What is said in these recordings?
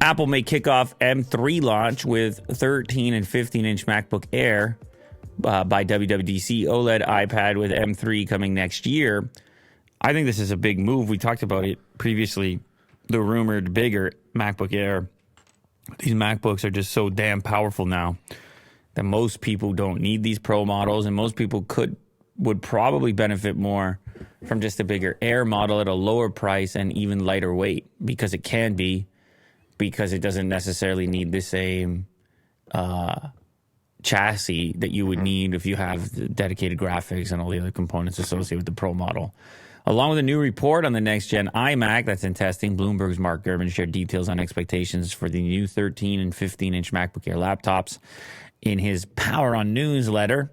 Apple may kick off M3 launch with 13 and 15-inch MacBook Air by WWDC. OLED iPad with M3 coming next year. I think this is a big move. We talked about it previously. The rumored bigger MacBook Air. These MacBooks are just so damn powerful now that most people don't need these Pro models, and most people would probably benefit more from just a bigger Air model at a lower price and even lighter weight, because it can be, because it doesn't necessarily need the same chassis that you would need if you have the dedicated graphics and all the other components associated with the Pro model. Along with a new report on the next-gen iMac that's in testing, Bloomberg's Mark Gurman shared details on expectations for the new 13 and 15-inch MacBook Air laptops in his Power on newsletter.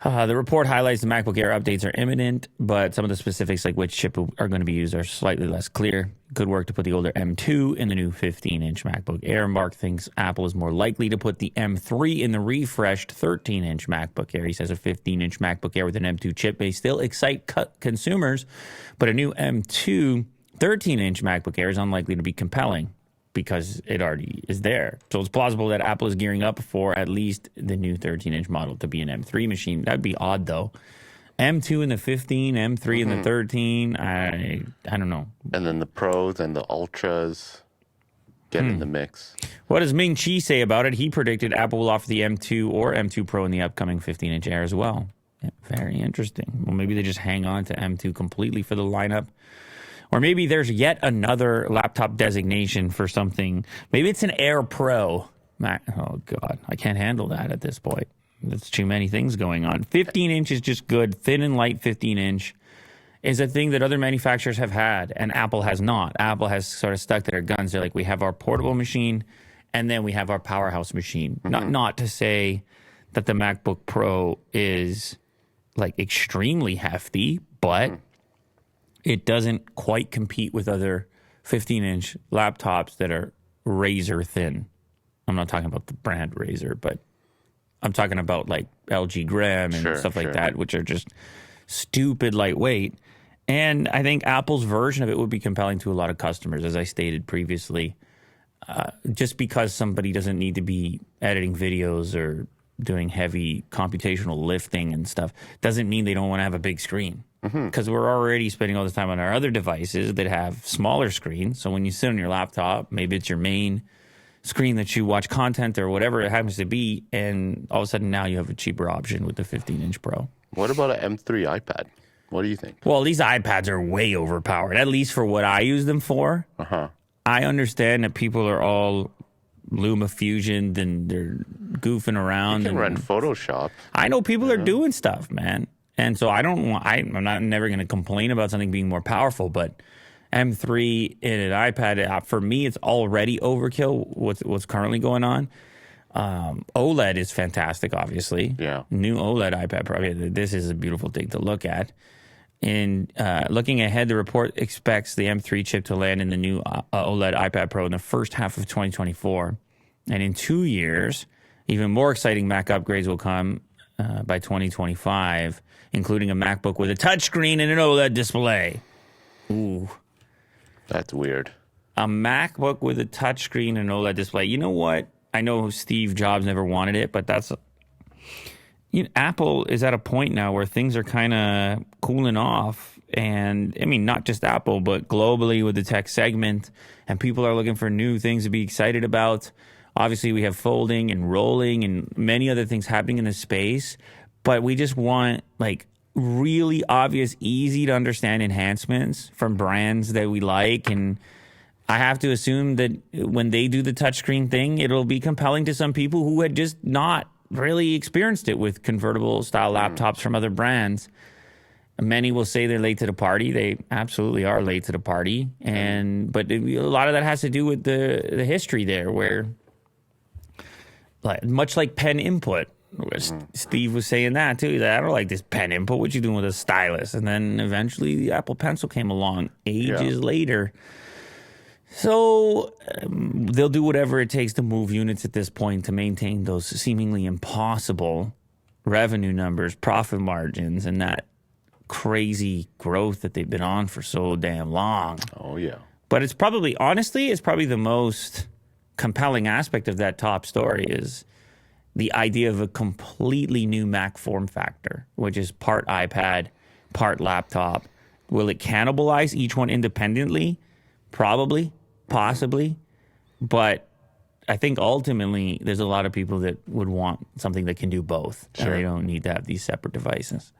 The report highlights the MacBook Air updates are imminent, but some of the specifics, like which chip are going to be used, are slightly less clear. Good work to put the older M2 in the new 15-inch MacBook Air. Mark thinks Apple is more likely to put the M3 in the refreshed 13-inch MacBook Air. He says a 15-inch MacBook Air with an M2 chip may still excite consumers, but a new M2 13-inch MacBook Air is unlikely to be compelling, because it already is there. So it's plausible that Apple is gearing up for at least the new 13-inch model to be an M3 machine. That'd be odd, though. M2 in the 15, M3 in the 13, I don't know. And then the Pros and the Ultras get in the mix. What does Ming Chi say about it? He predicted Apple will offer the M2 or M2 Pro in the upcoming 15-inch Air as well. Yeah, very interesting. Well, maybe they just hang on to M2 completely for the lineup. Or maybe there's yet another laptop designation for something. Maybe it's an Air Pro. Oh, God. I can't handle that at this point. There's too many things going on. 15-inch is just good. Thin and light 15-inch is a thing that other manufacturers have had, and Apple has not. Apple has sort of stuck to their guns. They're like, we have our portable machine, and then we have our powerhouse machine. Not to say that the MacBook Pro is, like, extremely hefty, but it doesn't quite compete with other 15-inch laptops that are razor thin. I'm not talking about the brand Razer, but I'm talking about like LG Gram and stuff like that, which are just stupid lightweight. And I think Apple's version of it would be compelling to a lot of customers, as I stated previously. Just because somebody doesn't need to be editing videos or doing heavy computational lifting and stuff doesn't mean they don't want to have a big screen. Because we're already spending all this time on our other devices that have smaller screens. So when you sit on your laptop, maybe it's your main screen that you watch content or whatever it happens to be, and all of a sudden now you have a cheaper option with the 15-inch Pro. What about an M3 iPad? What do you think? Well, these iPads are way overpowered, at least for what I use them for. I understand that people are all LumaFusion and they're goofing around. You can run Photoshop. I know people are doing stuff, man. And so I'm not never going to complain about something being more powerful, but M3 in an iPad, for me, it's already overkill what's currently going on. OLED is fantastic, obviously. Yeah. New OLED iPad Pro. This is a beautiful thing to look at. And looking ahead, the report expects the M3 chip to land in the new OLED iPad Pro in the first half of 2024. And in 2 years, even more exciting Mac upgrades will come by 2025, including a MacBook with a touchscreen and an OLED display. Ooh. That's weird. A MacBook with a touchscreen and OLED display. You know what? I know Steve Jobs never wanted it, but Apple is at a point now where things are kind of cooling off. And, I mean, not just Apple, but globally with the tech segment. And people are looking for new things to be excited about. Obviously, we have folding and rolling and many other things happening in the space. But we just want, like, really obvious, easy to understand enhancements from brands that we like. And I have to assume that when they do the touchscreen thing, it'll be compelling to some people who had just not really experienced it with convertible style laptops from other brands. Many will say they're late to the party. They absolutely are late to the party. But a lot of that has to do with the history there, where, like, much like pen input, Steve was saying that too. That I don't like this pen input. What you doing with a stylus? And then eventually the Apple Pencil came along ages later. So they'll do whatever it takes to move units at this point to maintain those seemingly impossible revenue numbers, profit margins, and that crazy growth that they've been on for so damn long. Oh, yeah. But it's probably, honestly, it's probably the most compelling aspect of that top story is the idea of a completely new Mac form factor, which is part iPad, part laptop. Will it cannibalize each one independently? Probably, possibly. But I think ultimately there's a lot of people that would want something that can do both. Sure. And they don't need to have these separate devices.